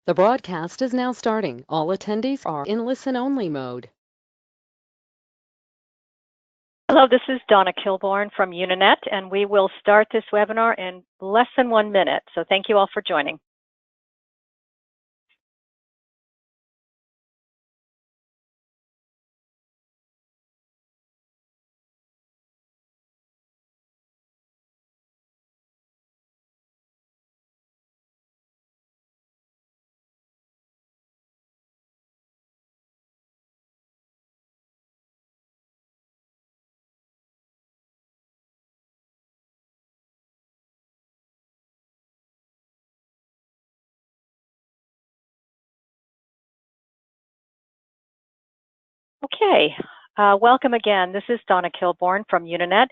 The broadcast is now starting. All attendees are in listen-only mode. Hello, this is Donna Kilborn from Unanet, and we will start this webinar in less than 1 minute. So thank you all for joining. Okay, welcome again. This is Donna Kilborn from Unanet.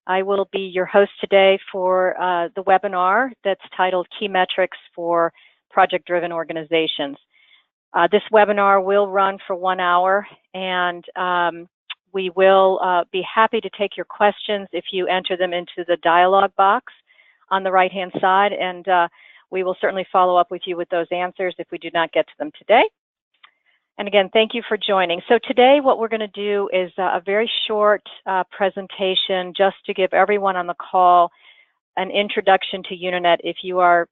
I will be your host today for the webinar that's titled Key Metrics for Project-Driven Organizations. This webinar will run for 1 hour, and we will be happy to take your questions if you enter them into the dialog box on the right-hand side, and we will certainly follow up with you with those answers if we do not get to them today. And again, thank you for joining. So today what we're going to do is a very short presentation just to give everyone on the call an introduction to Unanet if you are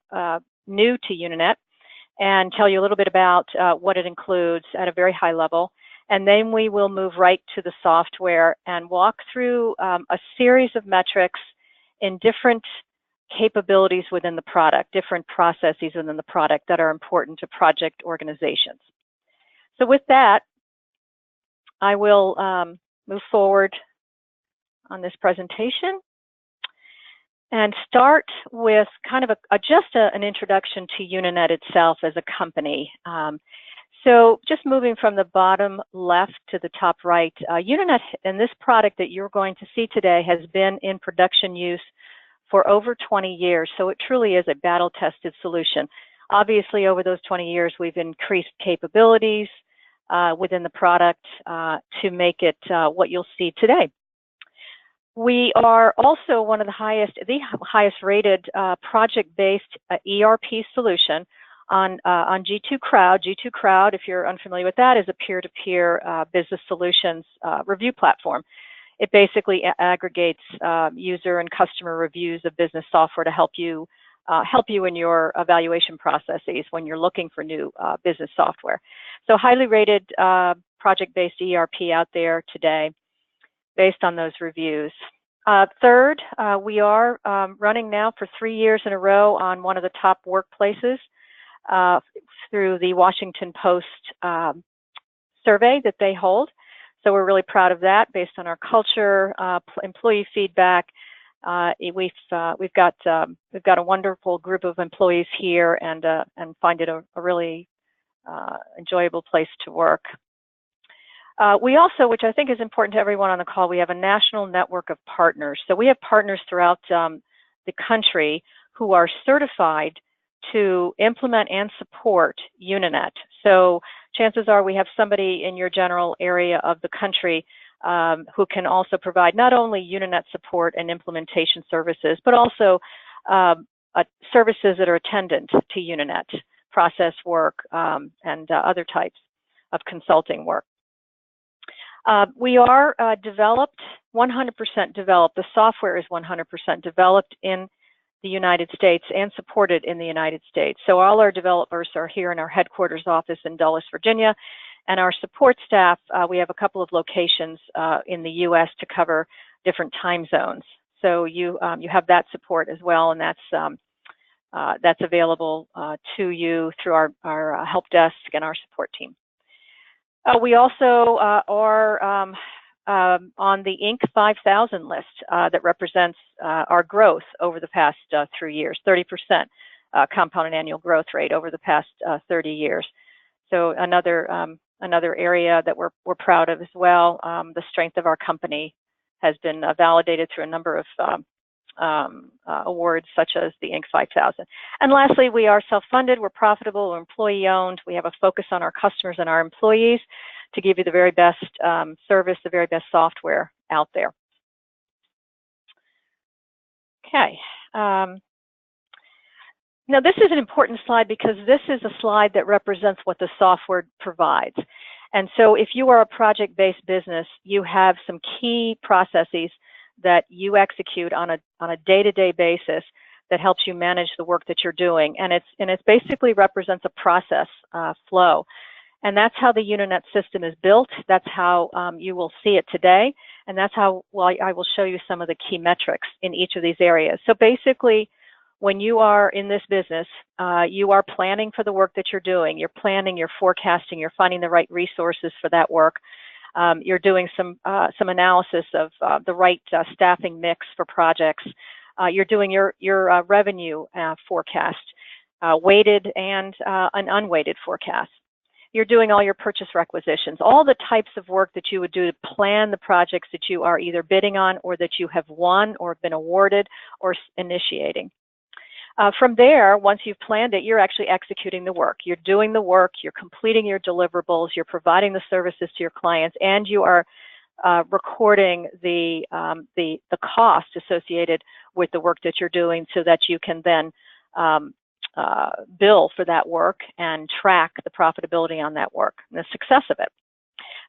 new to Unanet, and tell you a little bit about what it includes at a very high level. And then we will move right to the software and walk through a series of metrics in different capabilities within the product, different processes within the product that are important to project organizations. So with that, I will move forward on this presentation and start with kind of an introduction to Unanet itself as a company. So just moving from the bottom left to the top right, Unanet and this product that you're going to see today has been in production use for over 20 years. So it truly is a battle-tested solution. Obviously, over those 20 years, we've increased capabilities within the product to make it what you'll see today. We are also one of the highest rated project-based ERP solution on G2 Crowd. G2 Crowd, if you're unfamiliar with that, is a peer-to-peer business solutions review platform. It basically aggregates user and customer reviews of business software to help you in your evaluation processes when you're looking for new business software. So highly rated project-based ERP out there today based on those reviews. Third, we are running now for 3 years in a row on one of the top workplaces through the Washington Post survey that they hold. So we're really proud of that based on our culture, employee feedback. We've got a wonderful group of employees here and find it a really enjoyable place to work. We also, which I think is important to everyone on the call, we have a national network of partners. So we have partners throughout the country who are certified to implement and support Unanet. So chances are we have somebody in your general area of the country who can also provide not only Unanet support and implementation services, but also services that are attendant to Unanet, process work, and other types of consulting work. We are 100% developed. The software is 100% developed in the United States and supported in the United States. So all our developers are here in our headquarters office in Dulles, Virginia. And our support staff, we have a couple of locations in the U.S. to cover different time zones. So you have that support as well, and that's available to you through our help desk and our support team. We also are on the Inc. 5000 list that represents our growth over the past 3 years, 30% compounded annual growth rate over the past 30 years. So another area that we're proud of as well. The strength of our company has been validated through a number of awards such as the Inc. 5000. And lastly, we are self-funded, we're profitable, we're employee-owned. We have a focus on our customers and our employees to give you the very best service, the very best software out there. Okay. Now, this is an important slide because this is a slide that represents what the software provides. And so if you are a project-based business, you have some key processes that you execute on a day-to-day basis that helps you manage the work that you're doing. And it basically represents a process flow. And that's how the Unanet system is built. That's how you will see it today. And that's how, well, I will show you some of the key metrics in each of these areas. So basically, when you are in this business, you are planning for the work that you're doing. You're planning, you're forecasting, you're finding the right resources for that work. You're doing some analysis of the right staffing mix for projects. You're doing your revenue forecast, weighted and an unweighted forecast. You're doing all your purchase requisitions, all the types of work that you would do to plan the projects that you are either bidding on or that you have won or been awarded or initiating. From there, once you've planned it, you're actually executing the work. You're doing the work, you're completing your deliverables, you're providing the services to your clients, and you are recording the cost associated with the work that you're doing so that you can then bill for that work and track the profitability on that work and the success of it.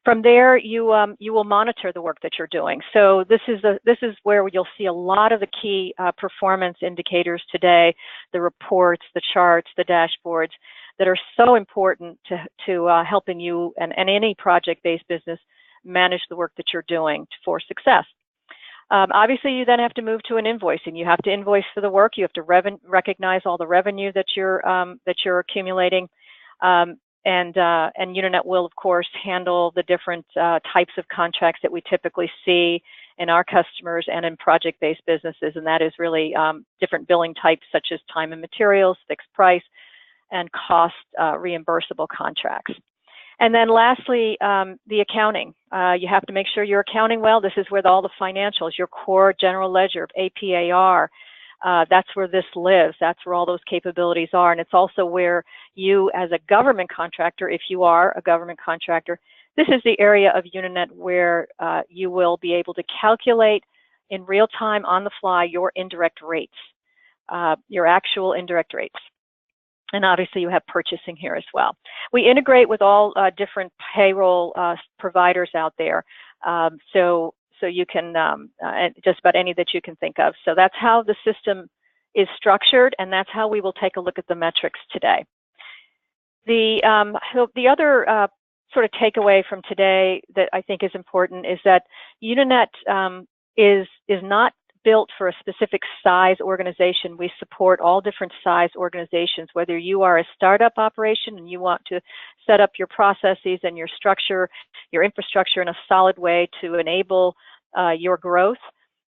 From there, you will monitor the work that you're doing. So this is where you'll see a lot of the key performance indicators today, the reports, the charts, the dashboards that are so important to helping you and any project-based business manage the work that you're doing for success. Obviously, you then have to move to an invoicing. You have to invoice for the work. You have to recognize all the revenue that you're accumulating. And Unanet will, of course, handle the different types of contracts that we typically see in our customers and in project-based businesses, and that is really different billing types such as time and materials, fixed price, and cost reimbursable contracts. And then lastly, the accounting. You have to make sure you're accounting well. This is where all the financials, your core general ledger, APAR, that's where this lives. That's where all those capabilities are. And it's also where you, as a government contractor, if you are a government contractor, this is the area of Unanet where you will be able to calculate in real time on the fly your indirect rates, your actual indirect rates. And obviously you have purchasing here as well. We integrate with all different payroll providers out there. So you can, just about any that you can think of. So that's how the system is structured, and that's how we will take a look at the metrics today. The other sort of takeaway from today that I think is important is that Unanet is not built for a specific size organization. We support all different size organizations, whether you are a startup operation and you want to set up your processes and your structure, your infrastructure in a solid way to enable your growth.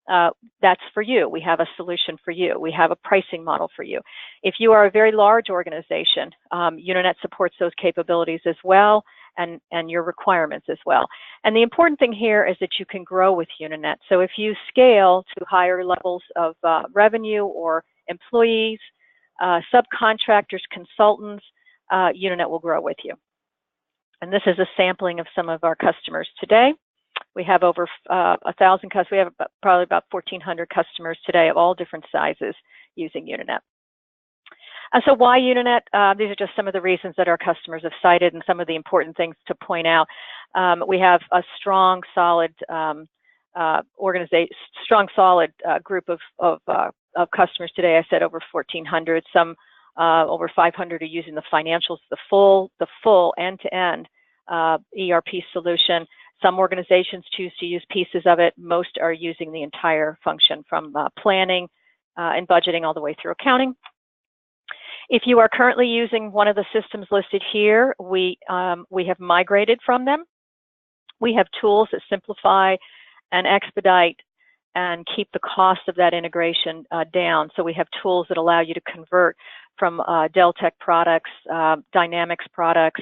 That's for you. We have a solution for you. We have a pricing model for you. If you are a very large organization, Unanet supports those capabilities as well, and your requirements as well. And the important thing here is that you can grow with Unanet. So if you scale to higher levels of revenue or employees, subcontractors, consultants, Unanet will grow with you. And this is a sampling of some of our customers today. We have over 1,000 customers. We have probably about 1,400 customers today of all different sizes using Unanet. So why Unanet? These are just some of the reasons that our customers have cited and some of the important things to point out. We have a strong, solid group of customers today. I said over 1,400. Some over 500 are using the financials, the full end-to-end ERP solution. Some organizations choose to use pieces of it. Most are using the entire function from planning and budgeting all the way through accounting. If you are currently using one of the systems listed here, we have migrated from them. We have tools that simplify and expedite and keep the cost of that integration down. So we have tools that allow you to convert from Deltek products, Dynamics products,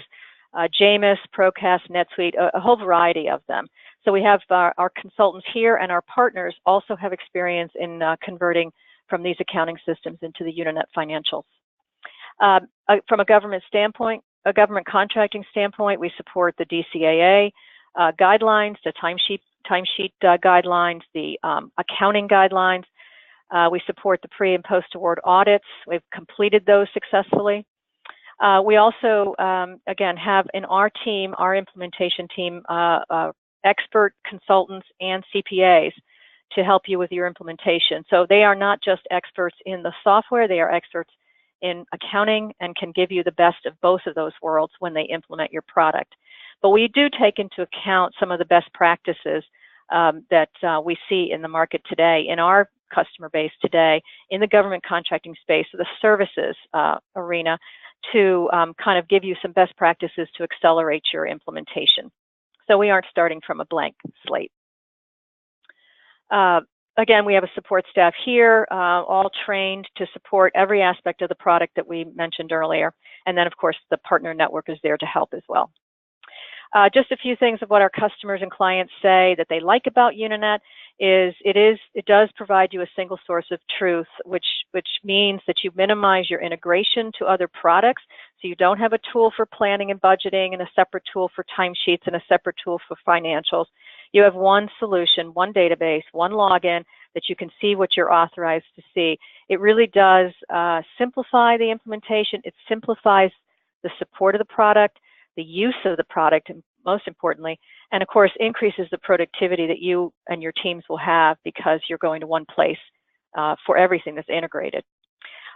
JMIS, Procast, NetSuite, a whole variety of them. So we have our consultants here, and our partners also have experience in converting from these accounting systems into the Unanet financials. From a government standpoint, a government contracting standpoint, we support the DCAA guidelines, the timesheet guidelines, the accounting guidelines. We support the pre and post-award audits. We've completed those successfully. We also, again, have in our team, our implementation team, expert consultants and CPAs to help you with your implementation. So they are not just experts in the software, they are experts in accounting and can give you the best of both of those worlds when they implement your product. But we do take into account some of the best practices that we see in the market today, in our customer base today, in the government contracting space, the services arena, to kind of give you some best practices to accelerate your implementation. So we aren't starting from a blank slate. Again, we have a support staff here, all trained to support every aspect of the product that we mentioned earlier. And then, of course, the partner network is there to help as well. Just a few things of what our customers and clients say that they like about Unanet is it does provide you a single source of truth, which means that you minimize your integration to other products. So you don't have a tool for planning and budgeting and a separate tool for timesheets and a separate tool for financials. You have one solution, one database, one login that you can see what you're authorized to see. It really does simplify the implementation. It simplifies the support of the product, the use of the product, and most importantly, and of course, increases the productivity that you and your teams will have because you're going to one place for everything that's integrated.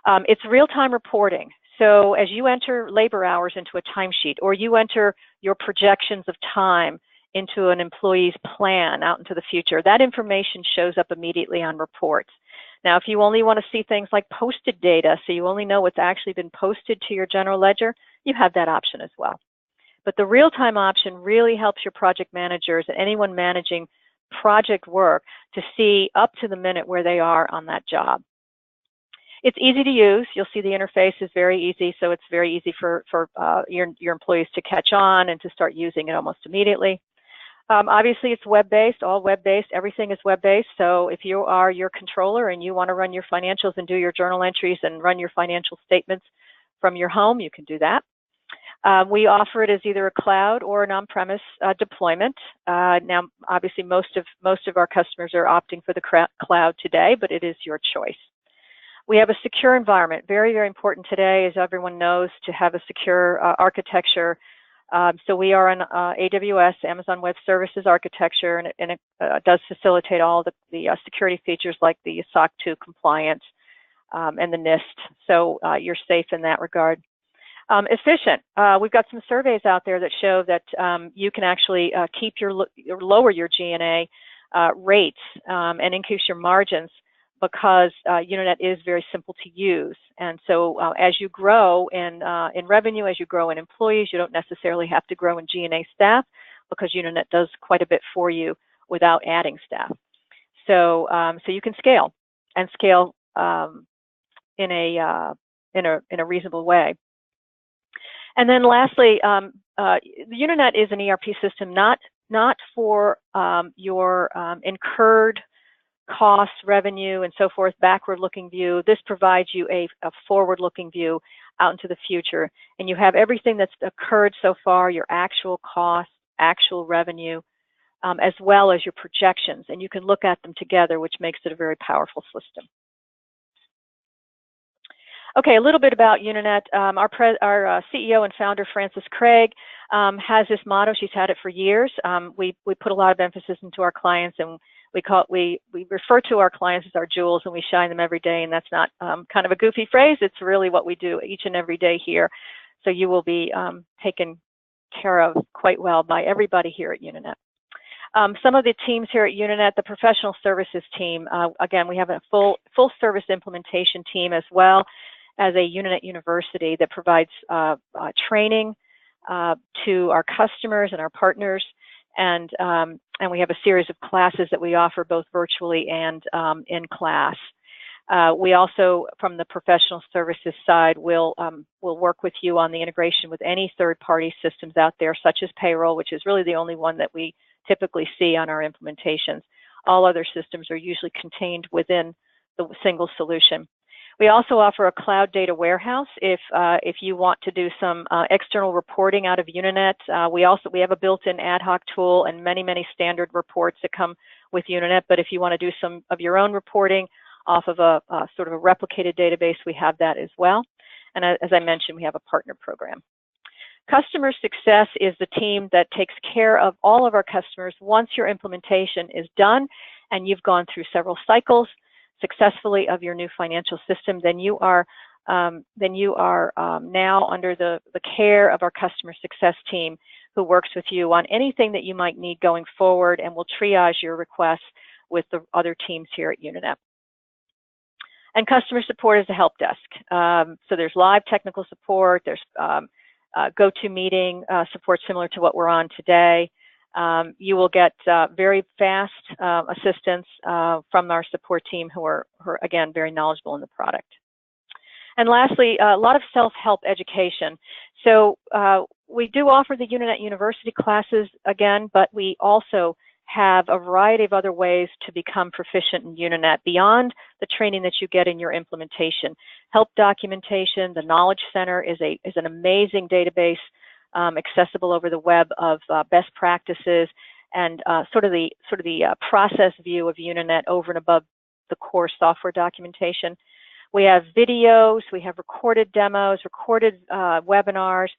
It's real-time reporting. So as you enter labor hours into a timesheet, or you enter your projections of time into an employee's plan out into the future, that information shows up immediately on reports. Now, if you only want to see things like posted data, so you only know what's actually been posted to your general ledger, you have that option as well. But the real-time option really helps your project managers and anyone managing project work to see up to the minute where they are on that job. It's easy to use. You'll see the interface is very easy, so it's very easy for your employees to catch on and to start using it almost immediately. Obviously, it's web-based, all web-based. Everything is web-based. So if you are your controller and you want to run your financials and do your journal entries and run your financial statements from your home, you can do that. We offer it as either a cloud or an on-premise deployment. Now, obviously, most of our customers are opting for the cloud today, but it is your choice. We have a secure environment. Very, very important today, as everyone knows, to have a secure architecture. So we are on AWS, Amazon Web Services architecture, and it does facilitate all the security features like the SOC 2 compliance and the NIST. So you're safe in that regard. Efficient. We've got some surveys out there that show that you can actually lower your G&A rates and increase your margins because Unanet is very simple to use. And so as you grow in revenue, as you grow in employees, you don't necessarily have to grow in G&A staff because Unanet does quite a bit for you without adding staff. So so you can scale and scale in a reasonable way. And then lastly, Unanet is an ERP system not for your incurred costs, revenue, and so forth, backward-looking view. This provides you a forward-looking view out into the future. And you have everything that's occurred so far, your actual costs, actual revenue, as well as your projections. And you can look at them together, which makes it a very powerful system. Okay, a little bit about Unanet. Our CEO and founder, Frances Craig, has this motto. She's had it for years. We put a lot of emphasis into our clients, and we refer to our clients as our jewels, and we shine them every day. And that's not kind of a goofy phrase. It's really what we do each and every day here. So you will be taken care of quite well by everybody here at Unanet. Some of the teams here at Unanet, the professional services team, again, we have a full service implementation team as well as a Unanet University that provides training to our customers and our partners, and we have a series of classes that we offer both virtually and in class. We also, from the professional services side, will work with you on the integration with any third-party systems out there, such as payroll, which is really the only one that we typically see on our implementations. All other systems are usually contained within the single solution. We also offer a cloud data warehouse if you want to do some external reporting out of Unanet. We have a built-in ad hoc tool and many standard reports that come with Unanet. But if you want to do some of your own reporting off of a sort of a replicated database. We have that as well. And as I mentioned, we have a partner program. Customer success is the team that takes care of all of our customers now your implementation is done and you've gone through several cycles successfully of your new financial system. Then you are now under the care of our customer success team, who works with you on anything that you might need going forward and will triage your requests with the other teams here at Unanet. And customer support is a help desk. So there's live technical support, there's GoToMeeting support similar to what we're on today. You will get very fast assistance from our support team who are, again, very knowledgeable in the product. And lastly, a lot of self-help education. So we do offer the Unanet University classes again, but we also have a variety of other ways to become proficient in Unanet beyond the training that you get in your implementation. Help documentation, the Knowledge Center is an amazing database accessible over the web of best practices and sort of the process view of Unanet over and above the core software documentation. We have videos, we have recorded demos, recorded webinars.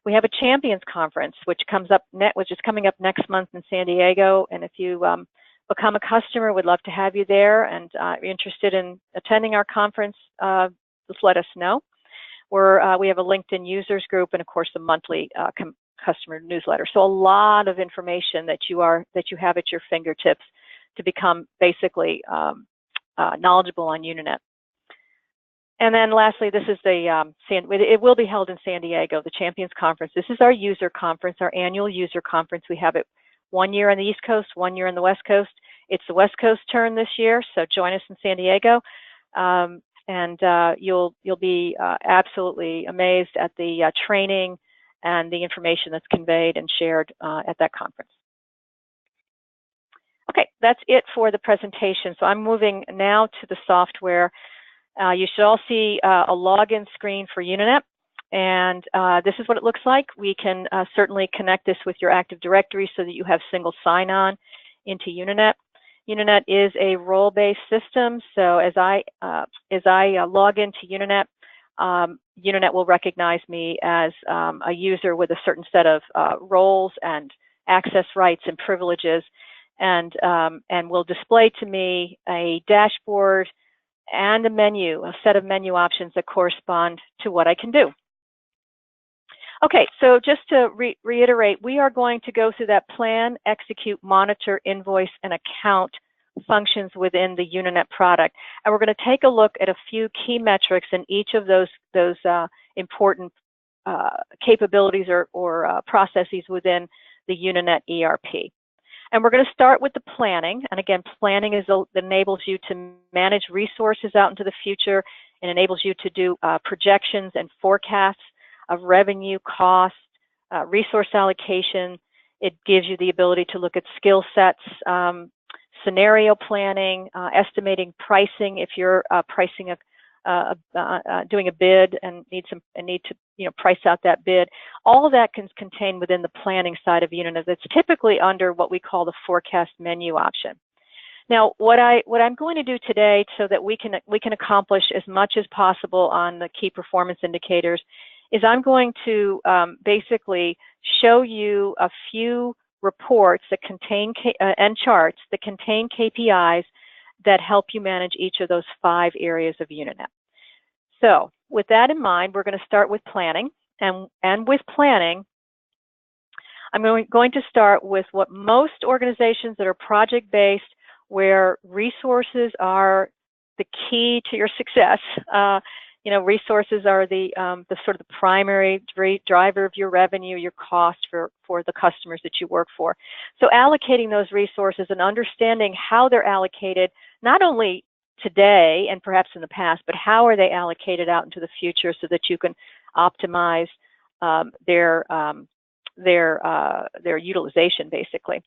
We have a Champions Conference, which is coming up next month in San Diego. And if you become a customer, we'd love to have you there. And if you're interested in attending our conference, just let us know. We have a LinkedIn users group and, of course, a monthly customer newsletter. So a lot of information that you have at your fingertips to become basically knowledgeable on Unanet. And then lastly, this is it will be held in San Diego, the Champions Conference. This is our user conference, our annual user conference. We have it 1 year on the East Coast, 1 year on the West Coast. It's the West Coast turn this year, so join us in San Diego. You'll be absolutely amazed at the training and the information that's conveyed and shared at that conference. Okay, that's it for the presentation. So I'm moving now to the software. You should all see a login screen for Unanet, and this is what it looks like. We can certainly connect this with your Active Directory so that you have single sign-on into Unanet. Unanet is a role-based system, so as I log into Unanet, Unanet will recognize me as a user with a certain set of roles and access rights and privileges, and will display to me a dashboard and a set of menu options that correspond to what I can do. Okay, so just to reiterate, we are going to go through that plan, execute, monitor, invoice, and account functions within the Unanet product. And we're going to take a look at a few key metrics in each of those important capabilities or processes within the Unanet ERP. And we're going to start with the planning. And again, planning enables you to manage resources out into the future. It enables you to do projections and forecasts of revenue, cost, resource allocation. It gives you the ability to look at skill sets, scenario planning, estimating pricing if you're pricing doing a bid and need to price out that bid. All of that can contain within the planning side of Unanet. That's typically under what we call the forecast menu option. Now, what I'm going to do today so that we can accomplish as much as possible on the key performance indicators is I'm going to basically show you a few reports that contain and charts that contain KPIs that help you manage each of those 5 areas of Unanet. So with that in mind, we're going to start with planning. And with planning, I'm going to start with what most organizations that are project-based, where resources are the key to your success. Resources are the sort of the primary driver of your revenue, your cost for the customers that you work for. So allocating those resources and understanding how they're allocated, not only today and perhaps in the past, but how are they allocated out into the future so that you can optimize their utilization, basically.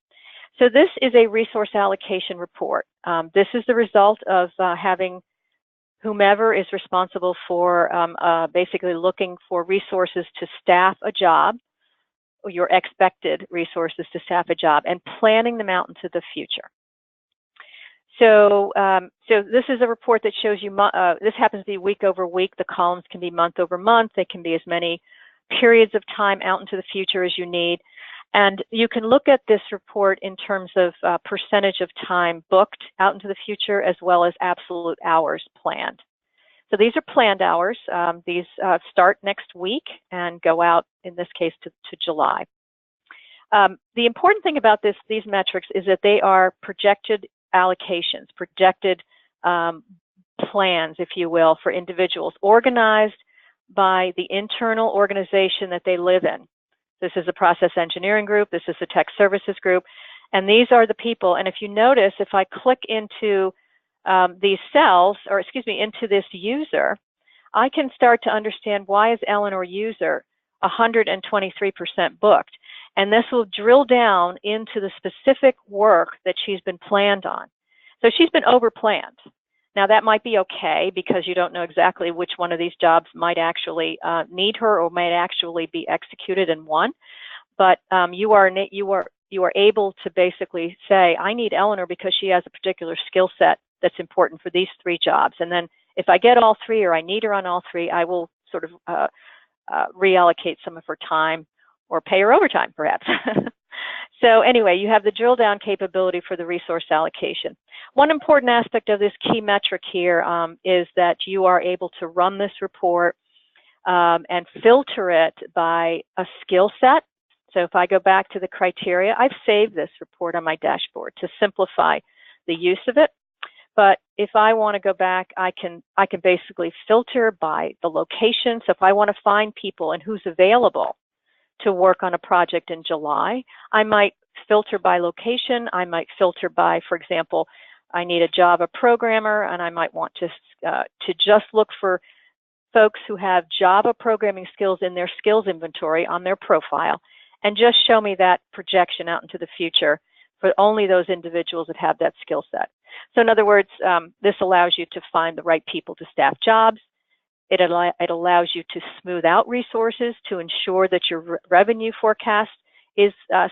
So this is a resource allocation report. This is the result of having whomever is responsible for basically looking for resources to staff a job, or your expected resources to staff a job, and planning them out into the future. So this is a report that shows you, this happens to be week over week. The columns can be month over month. They can be as many periods of time out into the future as you need. And you can look at this report in terms of percentage of time booked out into the future, as well as absolute hours planned. So these are planned hours. These start next week and go out, in this case, to July. The important thing about these metrics is that they are projected allocations, projected plans, if you will, for individuals, organized by the internal organization that they live in. This is a process engineering group, this is a tech services group, and these are the people. And if you notice, if I click into these cells, or excuse me, into this user, I can start to understand, why is Eleanor user 123% booked? And this will drill down into the specific work that she's been planned on. So she's been over-planned. Now that might be okay, because you don't know exactly which one of these jobs might actually need her or might actually be executed and won. But you are able to basically say, I need Eleanor because she has a particular skill set that's important for these 3 jobs. And then if I get all 3, or I need her on all 3, I will sort of reallocate some of her time, or pay her overtime, perhaps. So anyway, you have the drill down capability for the resource allocation. One important aspect of this key metric here is that you are able to run this report and filter it by a skill set. So if I go back to the criteria, I've saved this report on my dashboard to simplify the use of it. But if I want to go back, I can basically filter by the location. So if I want to find people and who's available to work on a project in July, I might filter by location. I might filter by, for example, I need a Java programmer, and I might want to just look for folks who have Java programming skills in their skills inventory on their profile, and just show me that projection out into the future for only those individuals that have that skill set. So in other words, this allows you to find the right people to staff jobs. It allows you to smooth out resources to ensure that your revenue forecast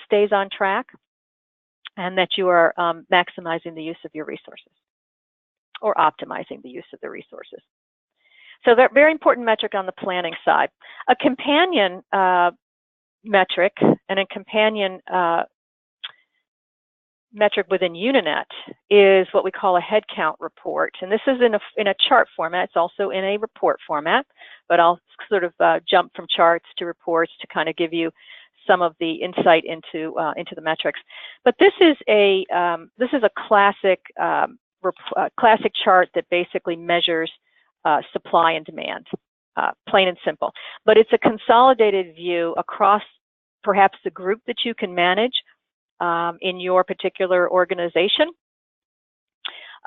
stays on track, and that you are maximizing the use of your resources, or optimizing the use of the resources. So that very important metric on the planning side. A companion metric, and a companion metric within Unanet, is what we call a headcount report. And this is in a chart format. It's also in a report format, but I'll sort of jump from charts to reports to kind of give you some of the insight into the metrics. But this is a classic chart that basically measures supply and demand, plain and simple. But it's a consolidated view across perhaps the group that you can manage in your particular organization.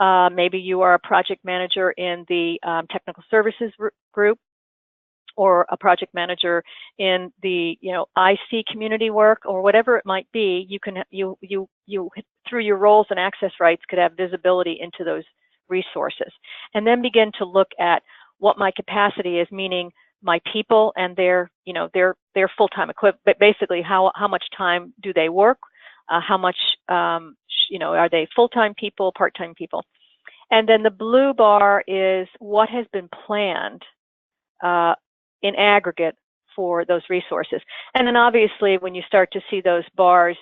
Maybe you are a project manager in the technical services group, or a project manager in the IC community work, or whatever it might be. You through your roles and access rights could have visibility into those resources, and then begin to look at what my capacity is, meaning my people and their full-time equivalent, but basically how much time do they work, how much are they full-time people, part-time people. And then the blue bar is what has been planned in aggregate for those resources. And then obviously when you start to see those bars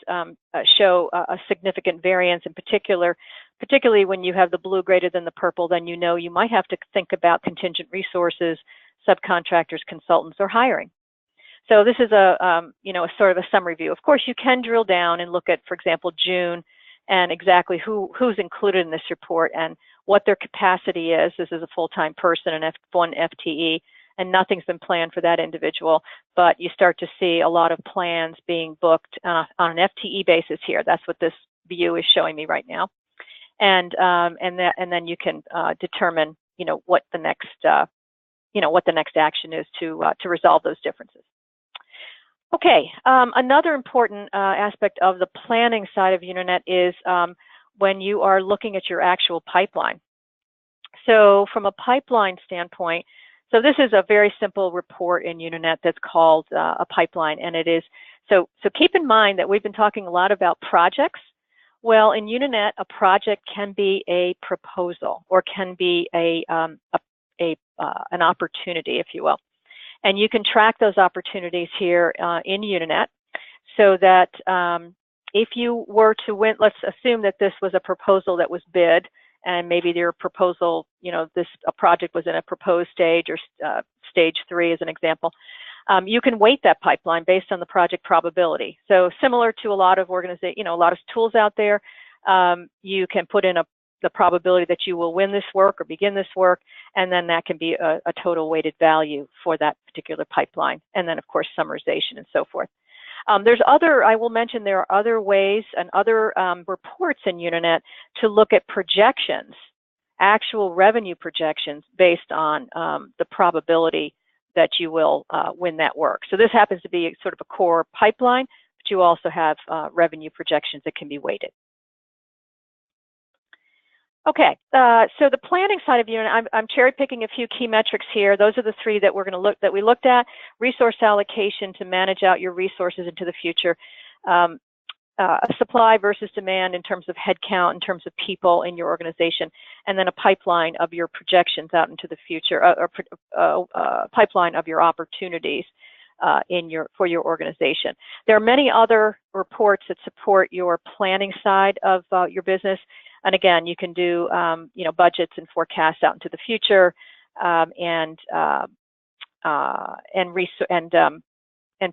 show a significant variance, in particularly when you have the blue greater than the purple, then you might have to think about contingent resources, subcontractors, consultants, or hiring. So this is a sort of a summary view. Of course, you can drill down and look at, for example, June, and exactly who's included in this report and what their capacity is. This is a full-time person, one FTE, and nothing's been planned for that individual. But you start to see a lot of plans being booked on an FTE basis here. That's what this view is showing me right now. And then you can determine what the next action is to resolve those differences. Okay, another important aspect of the planning side of Unanet is when you are looking at your actual pipeline. So from a pipeline standpoint, so this is a very simple report in Unanet that's called a pipeline, and it is, so keep in mind that we've been talking a lot about projects. Well, in Unanet, a project can be a proposal or can be an opportunity, if you will. And you can track those opportunities here in Unanet so that if you were to win, let's assume that this was a proposal that was bid, and maybe your proposal, this project was in a proposed stage or stage 3 as an example. You can weight that pipeline based on the project probability. So similar to a lot of a lot of tools out there, you can put in the probability that you will win this work or begin this work, and then that can be a total weighted value for that particular pipeline, and then of course summarization and so forth. I will mention there are other ways and other reports in Unanet to look at projections, actual revenue projections based on the probability that you will win that work. So this happens to be sort of a core pipeline, but you also have revenue projections that can be weighted. Okay, so the planning side of Unanet, I'm cherry picking a few key metrics here. Those are the 3 that we looked at: resource allocation to manage out your resources into the future, supply versus demand in terms of headcount, in terms of people in your organization, and then a pipeline of your projections out into the future, pipeline of your opportunities for your organization. There are many other reports that support your planning side of your business. And again, you can do budgets and forecasts out into the future, and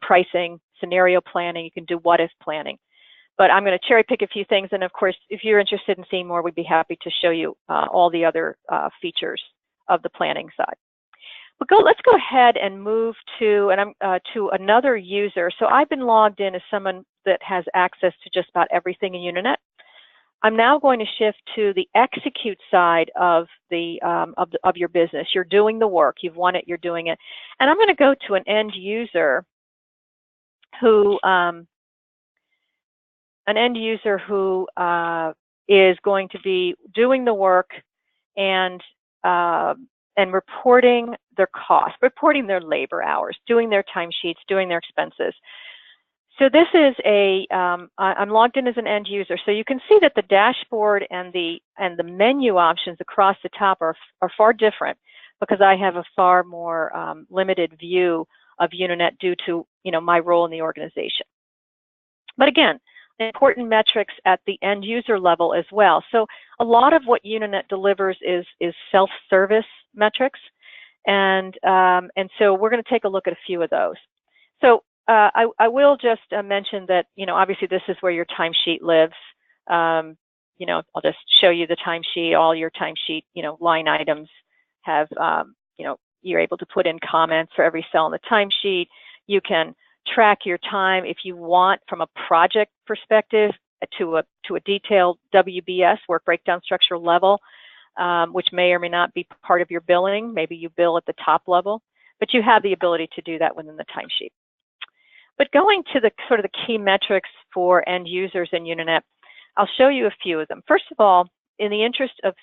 pricing, scenario planning. You can do what-if planning. But I'm going to cherry pick a few things, and of course, if you're interested in seeing more, we'd be happy to show you all the other features of the planning side. But let's go ahead and move to another user. So I've been logged in as someone that has access to just about everything in Unanet. I'm now going to shift to the execute side of your business. You're doing the work. You've won it. You're doing it. And I'm going to go to an end user who is going to be doing the work and reporting their costs, reporting their labor hours, doing their timesheets, doing their expenses. So this is I'm logged in as an end user, so you can see that the dashboard and the menu options across the top are far different, because I have a far more limited view of Unanet due to my role in the organization. But again, important metrics at the end user level as well. So a lot of what Unanet delivers is self-service metrics, and so we're going to take a look at a few of those. So I will just mention that, obviously this is where your timesheet lives. I'll just show you the timesheet. All your timesheet, line items have, you're able to put in comments for every cell in the timesheet. You can track your time if you want from a project perspective to a detailed WBS, work breakdown structure level, which may or may not be part of your billing. Maybe you bill at the top level, but you have the ability to do that within the timesheet. But going to the sort of the key metrics for end users in Unanet, I'll show you a few of them. First of all, in the interest of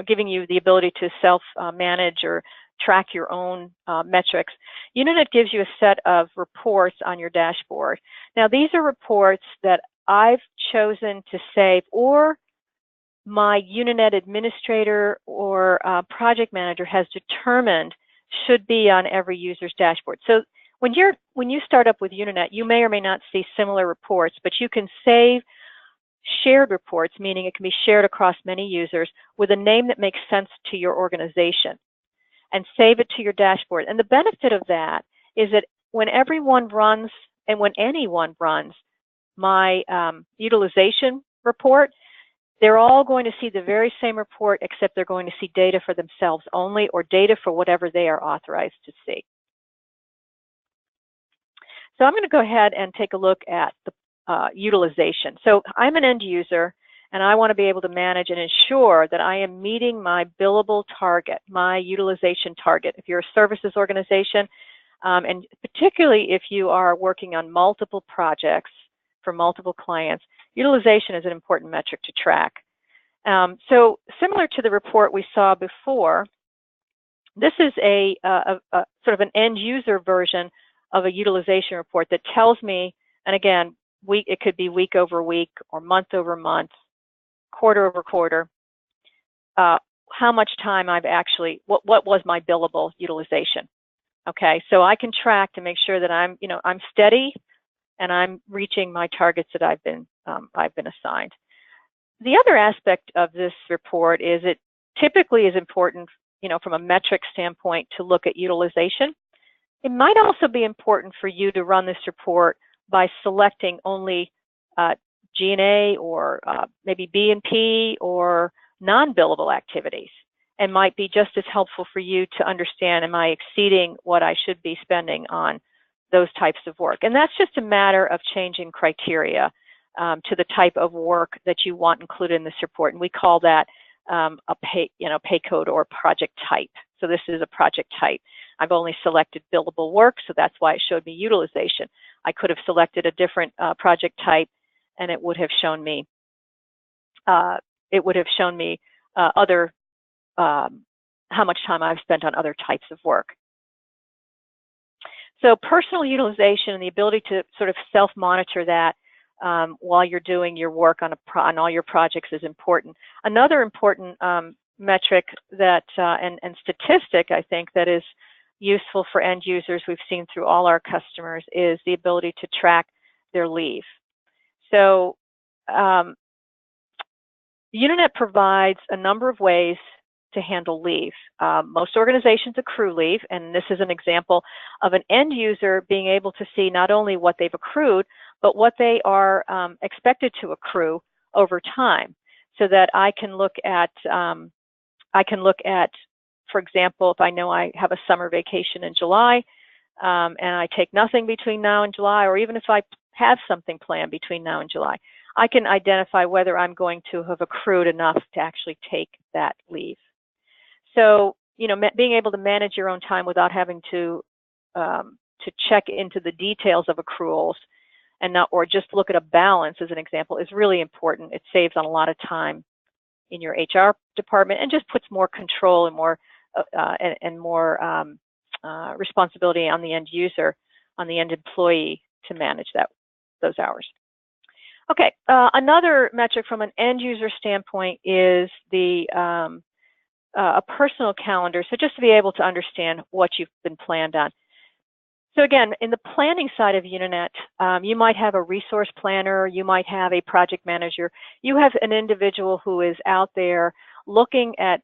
giving you the ability to self-manage or track your own metrics, Unanet gives you a set of reports on your dashboard. Now, these are reports that I've chosen to save, or my Unanet administrator or project manager has determined should be on every user's dashboard. So when you start up with Unanet, you may or may not see similar reports, but you can save shared reports, meaning it can be shared across many users with a name that makes sense to your organization, and save it to your dashboard. And the benefit of that is that when everyone runs, and when anyone runs my utilization report, they're all going to see the very same report, except they're going to see data for themselves only, or data for whatever they are authorized to see. So I'm going to go ahead and take a look at the utilization. So I'm an end user, and I want to be able to manage and ensure that I am meeting my billable target, my utilization target. If you're a services organization, and particularly if you are working on multiple projects for multiple clients, utilization is an important metric to track. So similar to the report we saw before, this is a sort of an end user version of a utilization report that tells me And again, it could be week over week or month over month, quarter over quarter. How much time I've actually, what was my billable utilization? Okay, so I can track to make sure that I'm steady and I'm reaching my targets that I've been assigned. The other aspect of this report is it typically is important, from a metric standpoint, to look at utilization. It might also be important for you to run this report by selecting only G&A or maybe B&P or non-billable activities, and might be just as helpful for you to understand, am I exceeding what I should be spending on those types of work? And that's just a matter of changing criteria to the type of work that you want included in this report. And we call that a pay code or project type. So this is a project type. I've only selected billable work, so that's why it showed me utilization. I could have selected a different project type, and it would have shown me other how much time I've spent on other types of work. So personal utilization and the ability to sort of self-monitor that while you're doing your work on all your projects is important. Another important metric that and statistic, I think, that is useful for end users we've seen through all our customers is the ability to track their leave. So Unanet provides a number of ways to handle leave. Most organizations accrue leave, and this is an example of an end user being able to see not only what they've accrued, but what they are expected to accrue over time, so that I can look at, for example, if I know I have a summer vacation in July, and I take nothing between now and July, or even if I have something planned between now and July, I can identify whether I'm going to have accrued enough to actually take that leave. So, being able to manage your own time without having to check into the details of accruals or just look at a balance, as an example, is really important. It saves on a lot of time in your HR department and just puts more control and more responsibility on the end user, on the end employee, to manage those hours. Okay, another metric from an end user standpoint is a personal calendar, so just to be able to understand what you've been planned on. So again, in the planning side of Unanet, you might have a resource planner, you might have a project manager, you have an individual who is out there looking at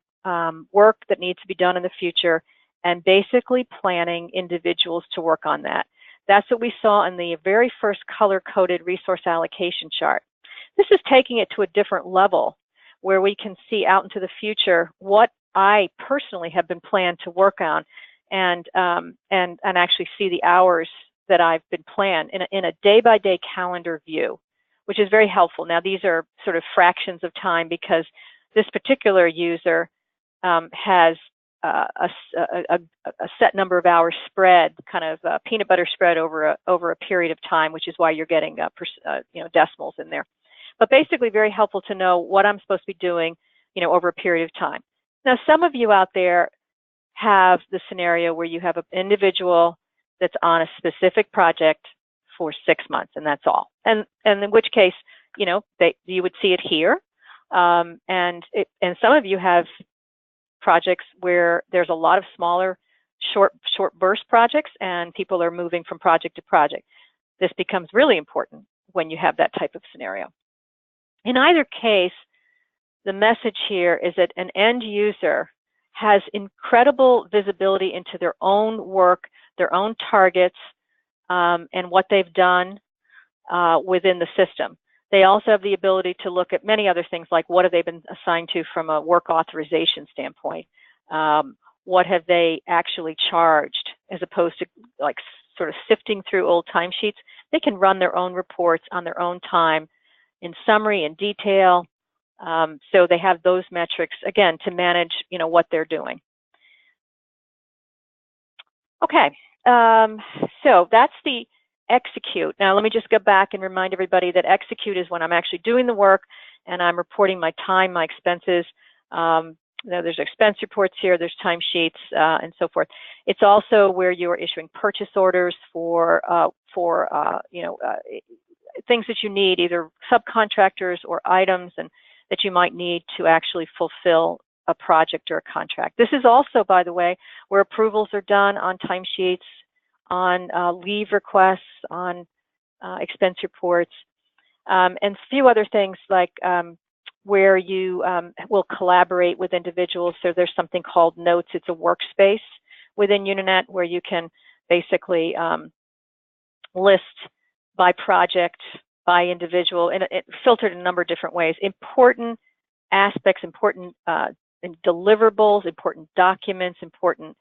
work that needs to be done in the future and basically planning individuals to work on that. That's what we saw in the very first color-coded resource allocation chart. This is taking it to a different level where we can see out into the future what I personally have been planned to work on, and actually see the hours that I've been planned in a day-by-day calendar view, which is very helpful. Now, these are sort of fractions of time because this particular user has a set number of hours spread, kind of peanut butter spread over a period of time, which is why you're getting decimals in there. But basically, very helpful to know what I'm supposed to be doing, over a period of time. Now, some of you out there have the scenario where you have an individual that's on a specific project for 6 months, and that's all. And in which case, you would see it here. And some of you have projects where there's a lot of smaller, short burst projects, and people are moving from project to project. This becomes really important when you have that type of scenario. In either case, the message here is that an end user has incredible visibility into their own work, their own targets, and what they've done within the system. They also have the ability to look at many other things, like what have they been assigned to from a work authorization standpoint? What have they actually charged, as opposed to like sort of sifting through old timesheets? They can run their own reports on their own time in summary and detail. So they have those metrics, again, to manage, what they're doing. Okay, so that's the execute. Now, let me just go back and remind everybody that execute is when I'm actually doing the work and I'm reporting my time, my expenses, there's expense reports here, there's timesheets, and so forth. It's also where you're issuing purchase orders for things that you need, either subcontractors or items, and that you might need to actually fulfill a project or a contract. This is also, by the way, where approvals are done on timesheets, on leave requests, on expense reports, and a few other things like where you will collaborate with individuals. So there's something called Notes. It's a workspace within Unanet where you can basically list by project, by individual, and it filtered in a number of different ways. Important aspects, important deliverables, important documents, important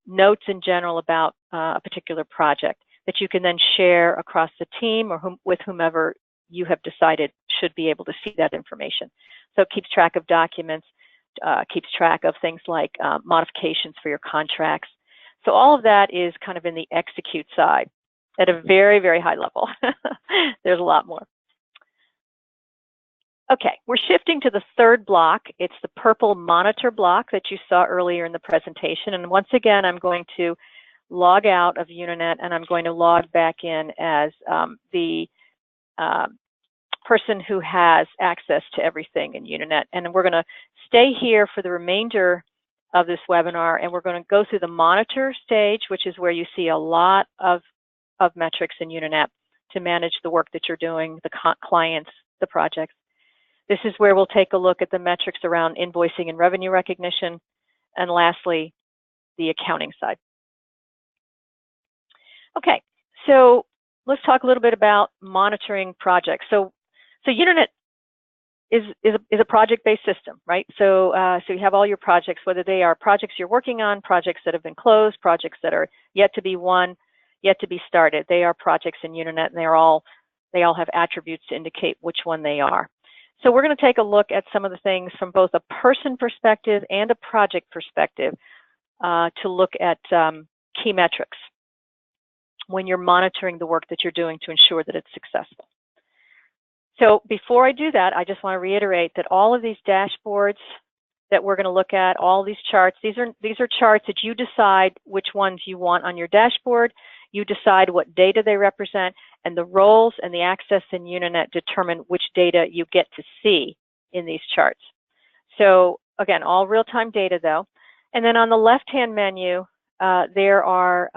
notes in general about a particular project that you can then share across the team or with whomever you have decided should be able to see that information. So it keeps track of documents, keeps track of things like modifications for your contracts. So all of that is kind of in the execute side at a very, very high level. There's a lot more. Okay, we're shifting to the third block. It's the purple monitor block that you saw earlier in the presentation. And once again, I'm going to log out of Unanet and I'm going to log back in as the person who has access to everything in Unanet. And we're going to stay here for the remainder of this webinar, and we're going to go through the monitor stage, which is where you see a lot of metrics in Unanet to manage the work that you're doing, the clients, the projects. This is where we'll take a look at the metrics around invoicing and revenue recognition, and lastly, the accounting side. Okay, so let's talk a little bit about monitoring projects. So Unanet is a project-based system, right? So you have all your projects, whether they are projects you're working on, projects that have been closed, projects that are yet to be won, yet to be started. They are projects in Unanet, and they all have attributes to indicate which one they are. So we're going to take a look at some of the things from both a person perspective and a project perspective to look at key metrics when you're monitoring the work that you're doing to ensure that it's successful. So before I do that, I just want to reiterate that all of these dashboards that we're going to look at, all these charts, these are charts that you decide which ones you want on your dashboard. You decide what data they represent, and the roles and the access in Unanet determine which data you get to see in these charts. So again, all real-time data though. And then on the left-hand menu, there are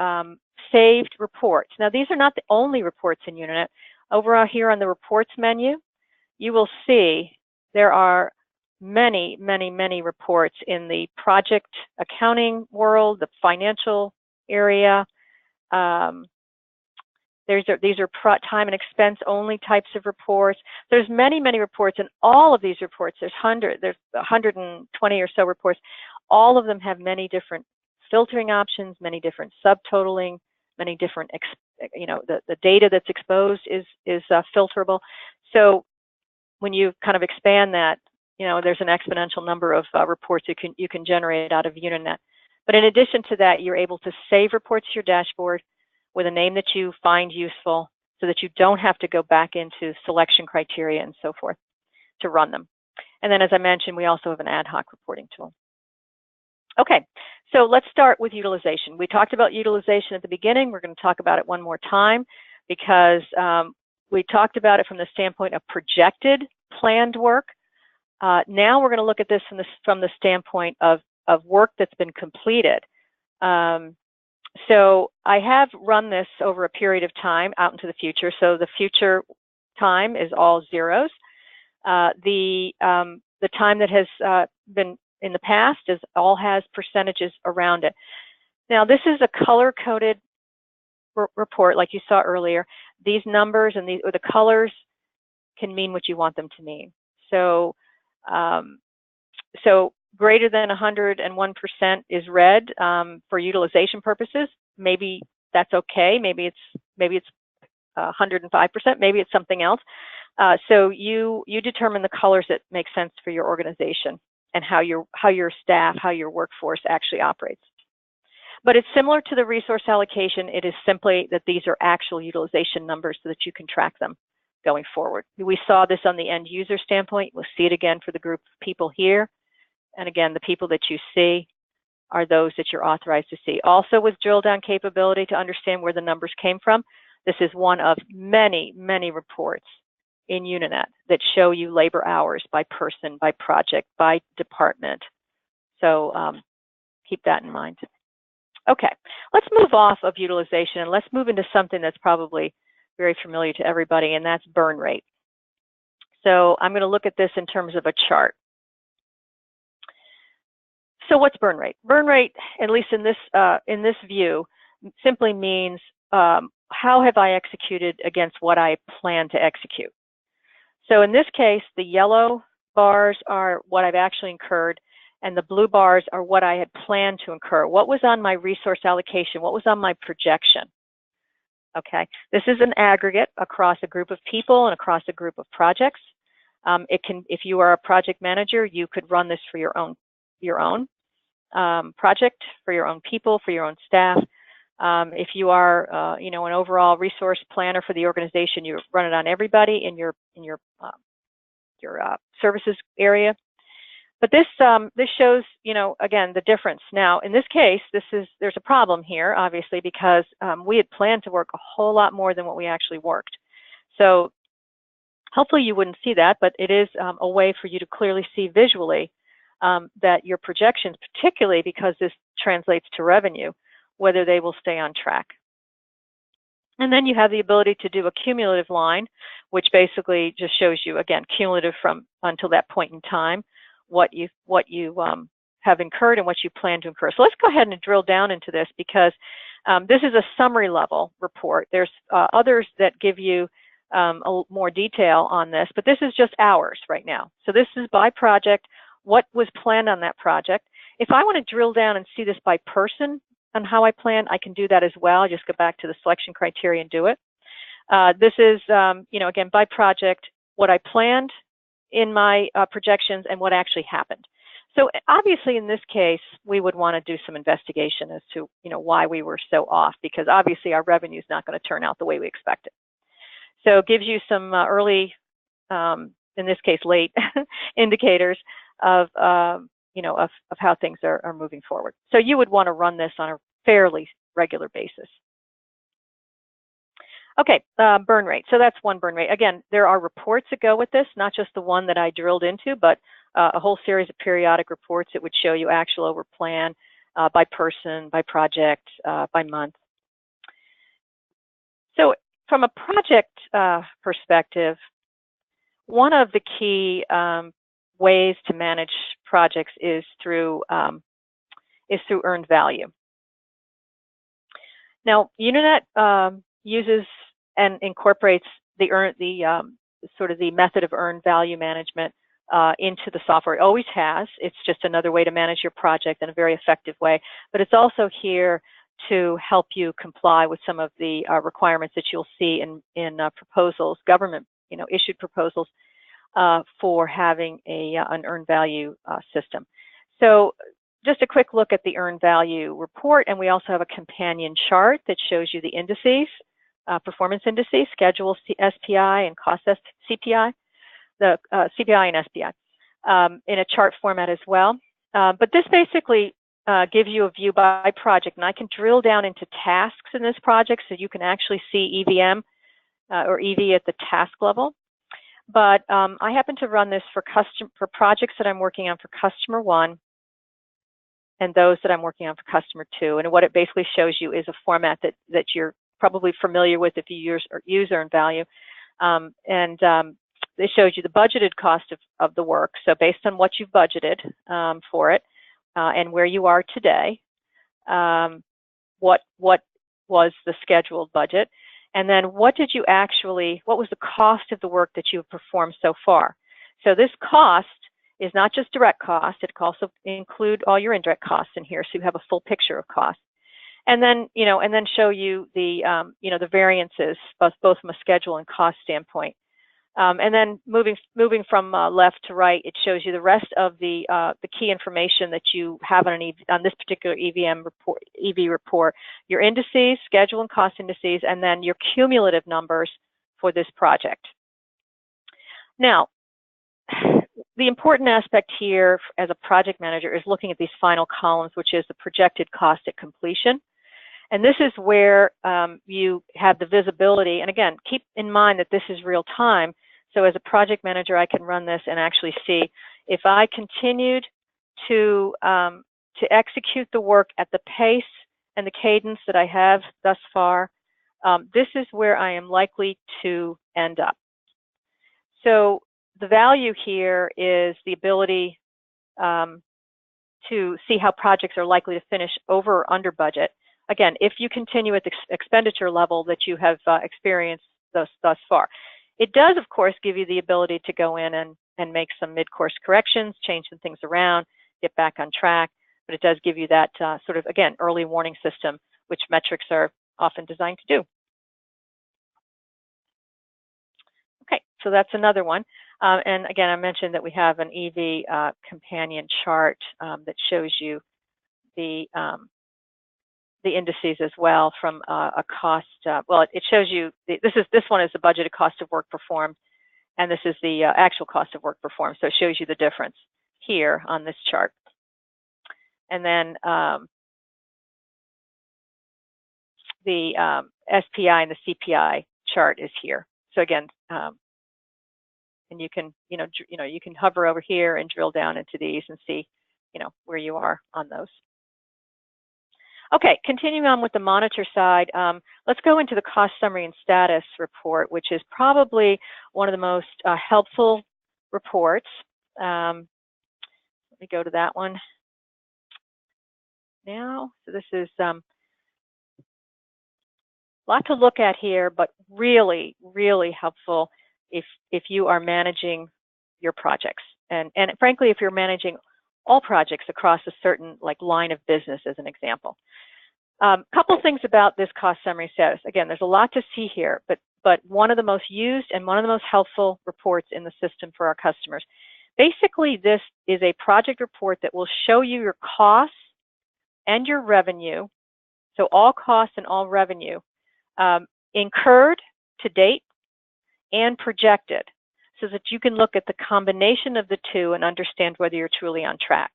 saved reports. Now these are not the only reports in Unanet. Over here on the reports menu, you will see there are many, many, many reports in the project accounting world, the financial area. These are time and expense only types of reports. There's many, many reports, and all of these reports, there's 120 or so reports. All of them have many different filtering options, many different subtotaling, many different, the data that's exposed is filterable. So when you kind of expand that, there's an exponential number of reports you can generate out of Unanet. But in addition to that, you're able to save reports to your dashboard with a name that you find useful so that you don't have to go back into selection criteria and so forth to run them. And then, as I mentioned, we also have an ad hoc reporting tool. Okay, so let's start with utilization. We talked about utilization at the beginning. We're going to talk about it one more time because we talked about it from the standpoint of projected planned work. Now we're going to look at this from the standpoint of work that's been completed. So I have run this over a period of time out into the future. So the future time is all zeros. The time that has been in the past all has percentages around it. Now this is a color-coded report, like you saw earlier. These numbers and the colors can mean what you want them to mean. So so greater than 101% is red for utilization purposes. Maybe that's okay. Maybe it's 105%. Maybe it's something else. So you determine the colors that make sense for your organization and how your staff, how your workforce actually operates. But it's similar to the resource allocation. It is simply that these are actual utilization numbers so that you can track them going forward. We saw this on the end user standpoint. We'll see it again for the group of people here. And again, the people that you see are those that you're authorized to see. Also with drill down capability to understand where the numbers came from, this is one of many, many reports in Unanet that show you labor hours by person, by project, by department. So keep that in mind. Okay, let's move off of utilization and let's move into something that's probably very familiar to everybody, and that's burn rate. So I'm going to look at this in terms of a chart. So what's burn rate? Burn rate, at least in this view, simply means how have I executed against what I plan to execute. So in this case, the yellow bars are what I've actually incurred, and the blue bars are what I had planned to incur. What was on my resource allocation? What was on my projection? Okay, this is an aggregate across a group of people and across a group of projects. If you are a project manager, you could run this for your own project, for your own people, for your own staff. If you are, an overall resource planner for the organization, you run it on everybody in your services area. But this shows, again, the difference. Now, in this case, there's a problem here, obviously, because we had planned to work a whole lot more than what we actually worked. So hopefully you wouldn't see that, but it is a way for you to clearly see visually that your projections, particularly because this translates to revenue, whether they will stay on track. And then you have the ability to do a cumulative line, which basically just shows you, again, cumulative from until that point in time, what you have incurred and what you plan to incur. So let's go ahead and drill down into this, because this is a summary level report. There's others that give you more detail on this, but this is just hours right now. So this is by project, what was planned on that project. If I want to drill down and see this by person and how I plan, I can do that as well. Just go back to the selection criteria and do it. This is, again, by project, what I planned in my projections and what actually happened. So obviously in this case, we would want to do some investigation as to, why we were so off, because obviously our revenue is not going to turn out the way we expected. So it gives you some early, in this case, late indicators of how things are moving forward. So you would want to run this on a fairly regular basis. Okay, burn rate. So that's one burn rate. Again, there are reports that go with this, not just the one that I drilled into, but a whole series of periodic reports that would show you actual over plan by person, by project, by month. So from a project perspective, one of the key ways to manage projects is through earned value. Now, Unanet uses and incorporates sort of the method of earned value management into the software. It always has. It's just another way to manage your project in a very effective way. But it's also here to help you comply with some of the requirements that you'll see in proposals, government issued proposals for having an earned value system. So just a quick look at the earned value report, and we also have a companion chart that shows you the indices, performance indices, schedule SPI and cost CPI, the CPI and SPI in a chart format as well. But this basically gives you a view by project, and I can drill down into tasks in this project so you can actually see EVM or EV at the task level. But I happen to run this for projects that I'm working on for customer 1 and those that I'm working on for customer 2. And what it basically shows you is a format that you're probably familiar with if you use earned value. It shows you the budgeted cost of the work. So based on what you've budgeted for it and where you are today, what was the scheduled budget? And then what was the cost of the work that you have performed so far? So this cost is not just direct cost, it can also include all your indirect costs in here, so you have a full picture of cost. And then, show you the, the variances, both from a schedule and cost standpoint. And then moving from left to right, it shows you the rest of the key information that you have on this particular EV report, your indices, schedule and cost indices, and then your cumulative numbers for this project. Now, the important aspect here as a project manager is looking at these final columns, which is the projected cost at completion. And this is where you have the visibility. And again, keep in mind that this is real time. So as a project manager, I can run this and actually see if I continued to execute the work at the pace and the cadence that I have thus far, this is where I am likely to end up. So the value here is the ability to see how projects are likely to finish over or under budget. Again, if you continue at the expenditure level that you have experienced thus far. It does, of course, give you the ability to go in and make some mid-course corrections, change some things around, get back on track, but it does give you that sort of, again, early warning system, which metrics are often designed to do. Okay, so that's another one. And again, I mentioned that we have an EV companion chart that shows you the indices as well from a cost. Well, it shows you this one is the budgeted cost of work performed, and this is the actual cost of work performed. So it shows you the difference here on this chart. And then the SPI and the CPI chart is here. So again, and you can you can hover over here and drill down into these and see where you are on those. Okay, continuing on with the monitor side, let's go into the cost summary and status report, which is probably one of the most helpful reports. Let me go to that one now. So this is a lot to look at here, but really, really helpful if you are managing your projects. And frankly, if you're managing all projects across a certain line of business as an example. Couple things about this cost summary status. Again, there's a lot to see here, but one of the most used and one of the most helpful reports in the system for our customers. Basically, this is a project report that will show you your costs and your revenue, so all costs and all revenue, incurred to date and projected, so that you can look at the combination of the two and understand whether you're truly on track.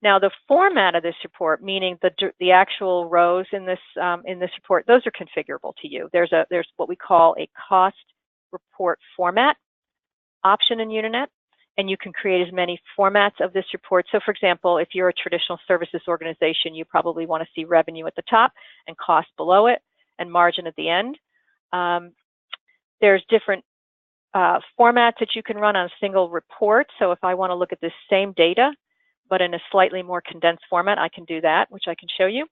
Now, the format of this report, meaning the actual rows in this report, those are configurable to you. There's what we call a cost report format option in Unanet, and you can create as many formats of this report. So, for example, if you're a traditional services organization, you probably want to see revenue at the top and cost below it, and margin at the end. There's different formats that you can run on a single report. So, if I want to look at this same data, but in a slightly more condensed format, I can do that, which I can show you.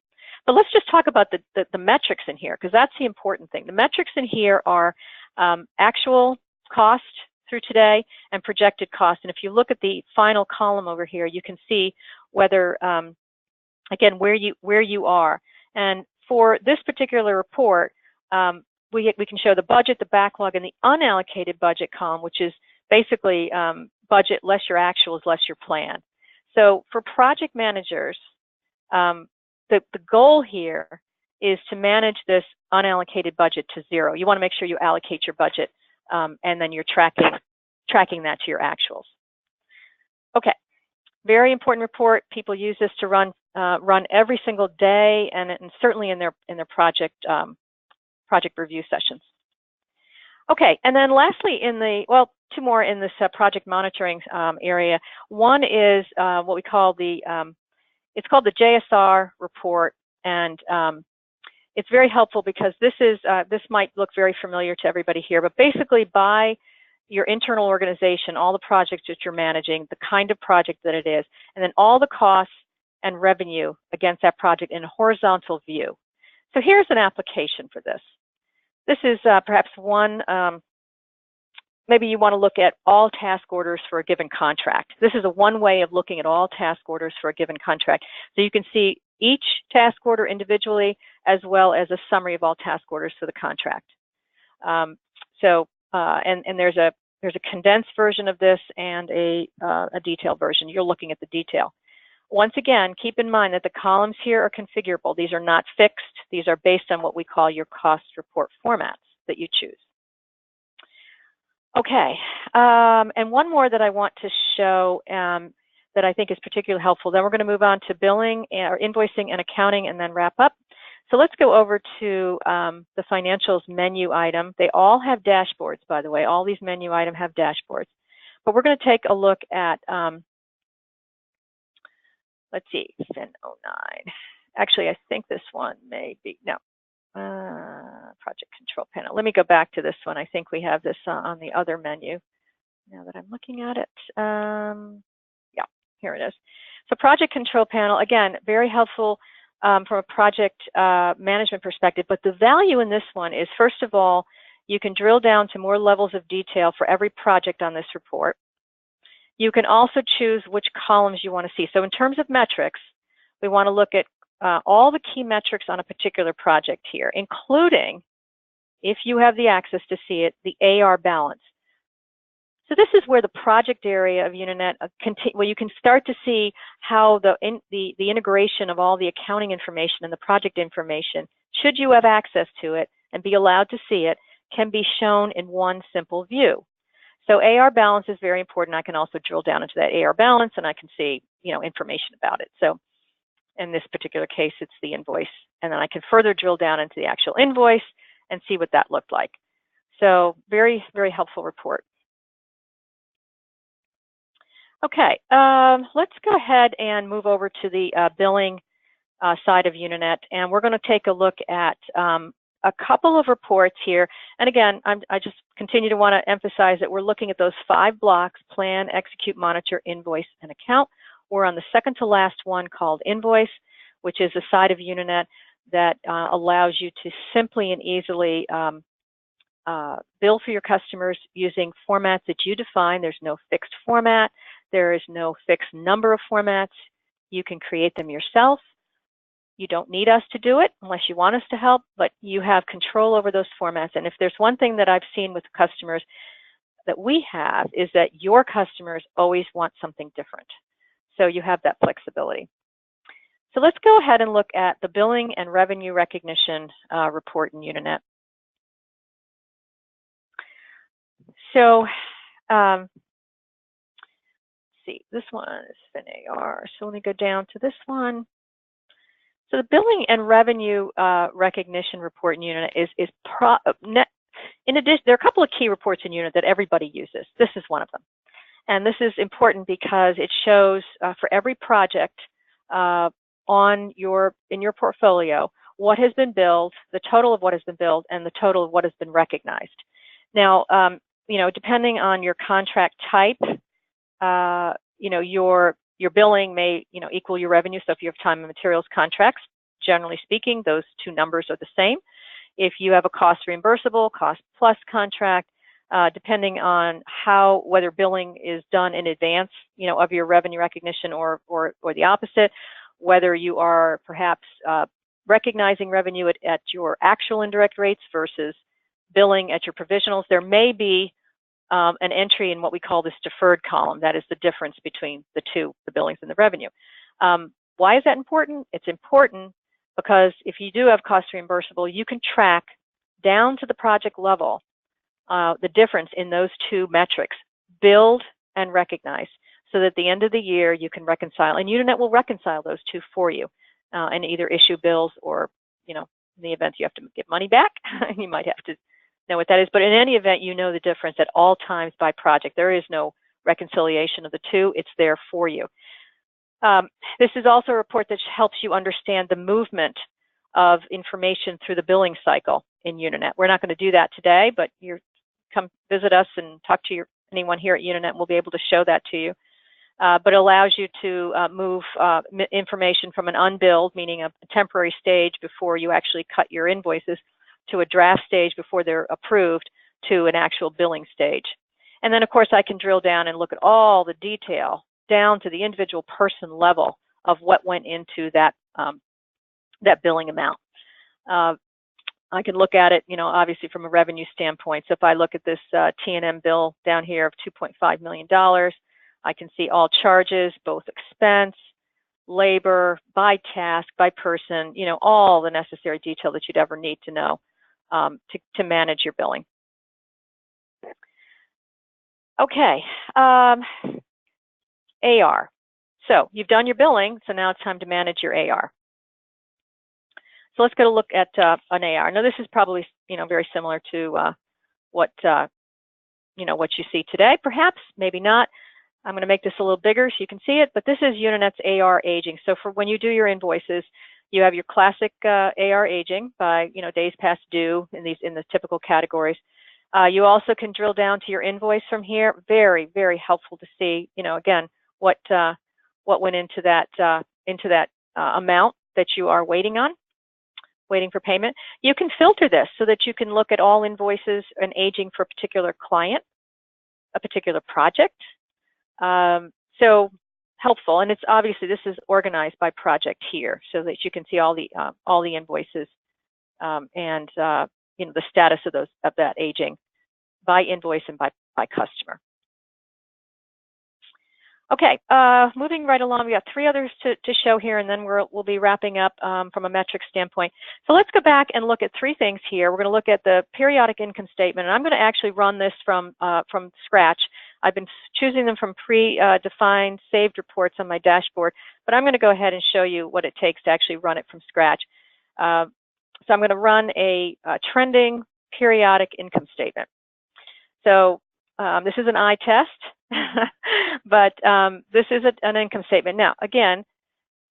But let's just talk about the metrics in here, because that's the important thing. The metrics in here are actual cost through today and projected cost. And if you look at the final column over here, you can see whether, again, where you are. And for this particular report, we can show the budget, the backlog, and the unallocated budget column, which is basically budget less your actuals, less your plan. So for project managers, the goal here is to manage this unallocated budget to zero. You want to make sure you allocate your budget, and then you're tracking that to your actuals. Okay, very important report. People use this to run every single day, and certainly in their project review sessions. Okay, and then lastly, two more in this project monitoring area. One is what we call it's called the JSR report, and it's very helpful because this might look very familiar to everybody here, but basically by your internal organization, all the projects that you're managing, the kind of project that it is, and then all the costs and revenue against that project in a horizontal view. So here's an application for this. This is perhaps one, maybe you want to look at all task orders for a given contract. This is one way of looking at all task orders for a given contract. So you can see each task order individually, as well as a summary of all task orders for the contract. And there's a condensed version of this and a detailed version. You're looking at the detail. Once again, keep in mind that the columns here are configurable. These are not fixed. These are based on what we call your cost report formats that you choose. Okay, and one more that I want to show that I think is particularly helpful. Then we're going to move on to billing or invoicing and accounting and then wrap up. So let's go over to the financials menu item. They all have dashboards, by the way. All these menu items have dashboards. But we're going to take a look at, let's see, FIN 09. Actually, I think this one may be, no, project control panel. Let me go back to this one. I think we have this on the other menu. Now that I'm looking at it, yeah, here it is. So project control panel, again, very helpful from a project management perspective, but the value in this one is, first of all, you can drill down to more levels of detail for every project on this report. You can also choose which columns you want to see. So in terms of metrics, we want to look at all the key metrics on a particular project here, including, if you have the access to see it, the AR balance. So this is where the project area of Unanet, well, you can start to see how the integration of all the accounting information and the project information, should you have access to it and be allowed to see it, can be shown in one simple view. So AR balance is very important. I can also drill down into that AR balance and I can see, information about it. So in this particular case, it's the invoice. And then I can further drill down into the actual invoice and see what that looked like. So very, very helpful report. Okay, let's go ahead and move over to the billing side of Unanet, and we're going to take a look at a couple of reports here. And again, I just continue to want to emphasize that we're looking at those 5 blocks: plan, execute, monitor, invoice, and account. We're on the second to last one called invoice, which is a side of Unanet that allows you to simply and easily bill for your customers using formats that you define. There's no fixed format. There is no fixed number of formats. You can create them yourself. You don't need us to do it unless you want us to help, but you have control over those formats. And if there's one thing that I've seen with customers that we have, is that your customers always want something different. So you have that flexibility. So let's go ahead and look at the billing and revenue recognition report in Unanet. So see, this one is FIN AR. So let me go down to this one. So the billing and revenue recognition report in Unanet in addition, there are a couple of key reports in Unanet that everybody uses. This is one of them. And this is important because it shows for every project in your portfolio what has been billed, the total of what has been billed, and the total of what has been recognized. Now, depending on your contract type, your billing may, equal your revenue. So if you have time and materials contracts, generally speaking, those two numbers are the same. If you have a cost reimbursable, cost plus contract, depending on whether billing is done in advance, of your revenue recognition or the opposite, whether you are perhaps recognizing revenue at your actual indirect rates versus billing at your provisionals, there may be an entry in what we call this deferred column. That is the difference between the two, the billings and the revenue. Why is that important? It's important because if you do have cost reimbursable, you can track down to the project level the difference in those two metrics, billed and recognized, so that at the end of the year you can reconcile, and Unanet will reconcile those two for you and either issue bills or, in the event you have to get money back, you might have to know what that is. But in any event, you know the difference at all times by project. There is no reconciliation of the two. It's there for you. This is also a report that helps you understand the movement of information through the billing cycle in Unanet. We're not going to do that today, but you come visit us and talk to anyone here at Unanet, and we'll be able to show that to you. But it allows you to move information from an unbilled, meaning a temporary stage before you actually cut your invoices, to a draft stage before they're approved, to an actual billing stage. And then, of course, I can drill down and look at all the detail down to the individual person level of what went into that billing amount. I can look at it, obviously from a revenue standpoint. So if I look at this T&M bill down here of $2.5 million, I can see all charges, both expense, labor, by task, by person, all the necessary detail that you'd ever need to know to manage your billing. Okay, AR. So you've done your billing, so now it's time to manage your AR. So let's go to look at an AR. Now this is probably very similar to what what you see today. Perhaps, maybe not. I'm going to make this a little bigger so you can see it, but this is Unanet's AR aging. So for when you do your invoices, you have your classic AR aging by days past due in the typical categories. You also can drill down to your invoice from here. Very, very helpful to see, again, what went into that amount that you are waiting for payment. You can filter this so that you can look at all invoices and aging for a particular client, a particular project. So helpful, and it's obviously this is organized by project here, so that you can see all the invoices and the status of that aging by invoice and by customer. Okay, moving right along, we got 3 others to show here, and then we'll be wrapping up from a metric standpoint. So let's go back and look at 3 things here. We're going to look at the periodic income statement, and I'm going to actually run this from scratch. I've been choosing them from pre-defined saved reports on my dashboard, but I'm going to go ahead and show you what it takes to actually run it from scratch. So I'm going to run a trending periodic income statement. So this is an eye test, but this is an income statement. Now, again,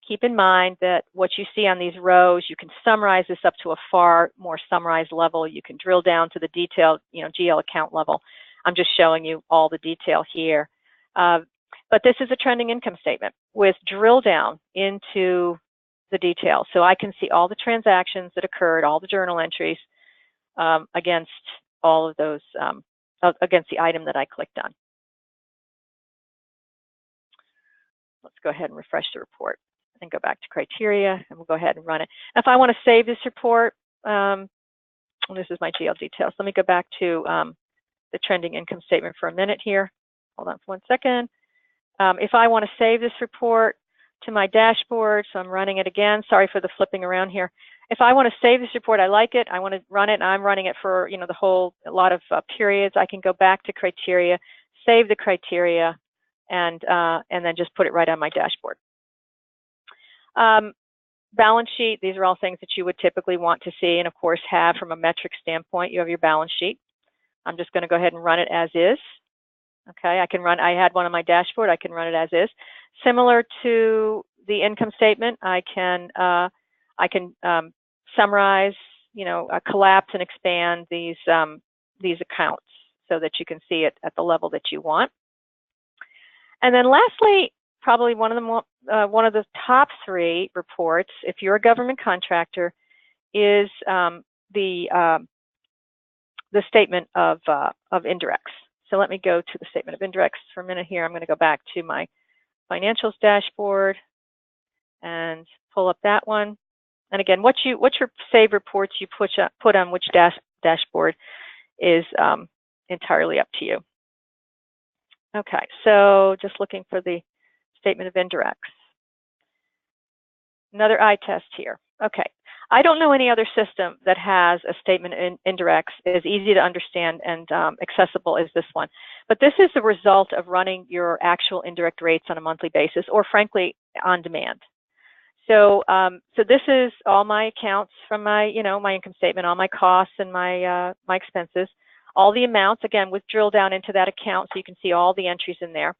keep in mind that what you see on these rows, you can summarize this up to a far more summarized level. You can drill down to the detailed, GL account level. I'm just showing you all the detail here. But this is a trending income statement with drill down into the detail. So I can see all the transactions that occurred, all the journal entries against all of those, against the item that I clicked on. Let's go ahead and refresh the report and go back to criteria, and we'll go ahead and run it. If I want to save this report, this is my GL details. Let me go back to the trending income statement for a minute here. Hold on for 1 second. If I want to save this report to my dashboard, so I'm running it again. Sorry for the flipping around here. If I want to save this report, I like it, I want to run it, and I'm running it for the whole lot of periods, I can go back to criteria, save the criteria, and then just put it right on my dashboard. Balance sheet, these are all things that you would typically want to see and of course have from a metric standpoint. You have your balance sheet. I'm just going to go ahead and run it as is. Okay, I had one on my dashboard, I can run it as is. Similar to the income statement, I can summarize, collapse and expand these accounts so that you can see it at the level that you want. And then lastly, probably one of the top 3 reports, if you're a government contractor, is the statement of indirects. So let me go to the statement of indirects for a minute here. I'm going to go back to my financials dashboard and pull up that one. And again, what your save reports you put on which dashboard is entirely up to you. Okay, so just looking for the statement of indirects. Another eye test here. Okay, I don't know any other system that has a statement in indirects as easy to understand and accessible as this one. But this is the result of running your actual indirect rates on a monthly basis, or frankly, on demand. So, so this is all my accounts from my, my income statement, all my costs and my my expenses, all the amounts. Again, with drill down into that account, so you can see all the entries in there.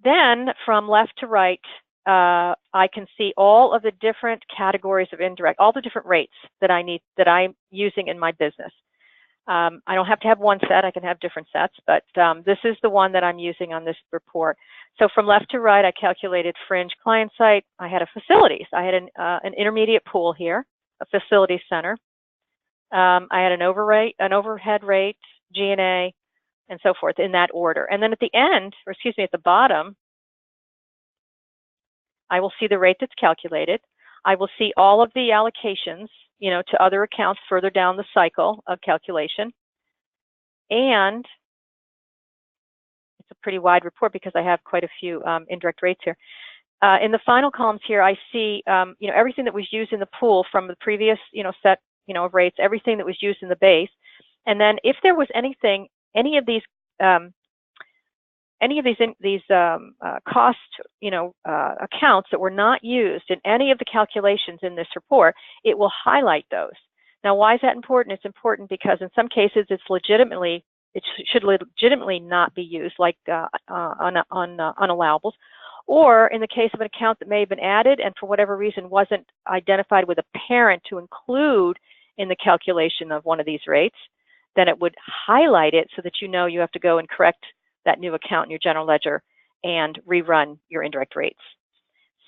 Then, from left to right, I can see all of the different categories of indirect, all the different rates that I'm using in my business. I don't have to have one set, I can have different sets, but this is the one that I'm using on this report. So from left to right, I calculated fringe client site. I had a facilities. I had an intermediate pool here, a facility center. I had an overhead rate, G&A, and so forth in that order. And then at the end, or excuse me, at the bottom, I will see the rate that's calculated. I will see all of the allocations, to other accounts further down the cycle of calculation. And it's a pretty wide report because I have quite a few indirect rates here. In the final columns here, I see, everything that was used in the pool from the previous, set, of rates, everything that was used in the base. And then if there was any of these any of these cost accounts that were not used in any of the calculations in this report, it will highlight those. Now, why is that important? It's important because in some cases it should legitimately not be used, like on unallawables. Or in the case of an account that may have been added and for whatever reason wasn't identified with a parent to include in the calculation of one of these rates, then it would highlight it so that you know you have to go and correct that new account in your general ledger and rerun your indirect rates.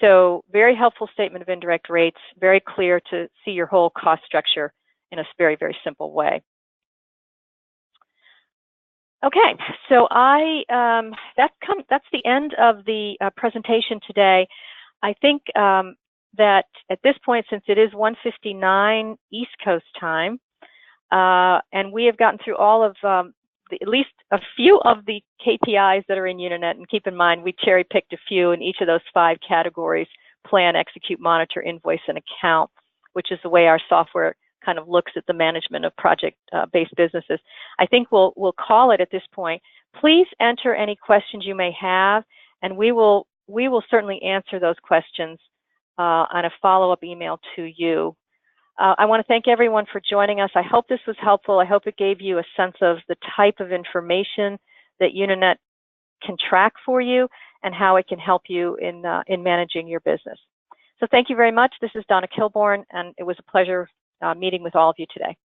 So very helpful statement of indirect rates, very clear to see your whole cost structure in a very, very simple way. Okay, so that's the end of the presentation today. I think that at this point, since it is 1:59 East Coast time, and we have gotten through all of at least a few of the KPIs that are in Unanet, and keep in mind we cherry-picked a few in each of those 5 categories: plan, execute, monitor, invoice, and account, which is the way our software kind of looks at the management of project-based businesses. I think we'll call it at this point. Please enter any questions you may have, and we will certainly answer those questions on a follow-up email to you. I want to thank everyone for joining us. I hope this was helpful. I hope it gave you a sense of the type of information that Unanet can track for you and how it can help you in managing your business. So thank you very much. This is Donna Kilborn, and it was a pleasure meeting with all of you today.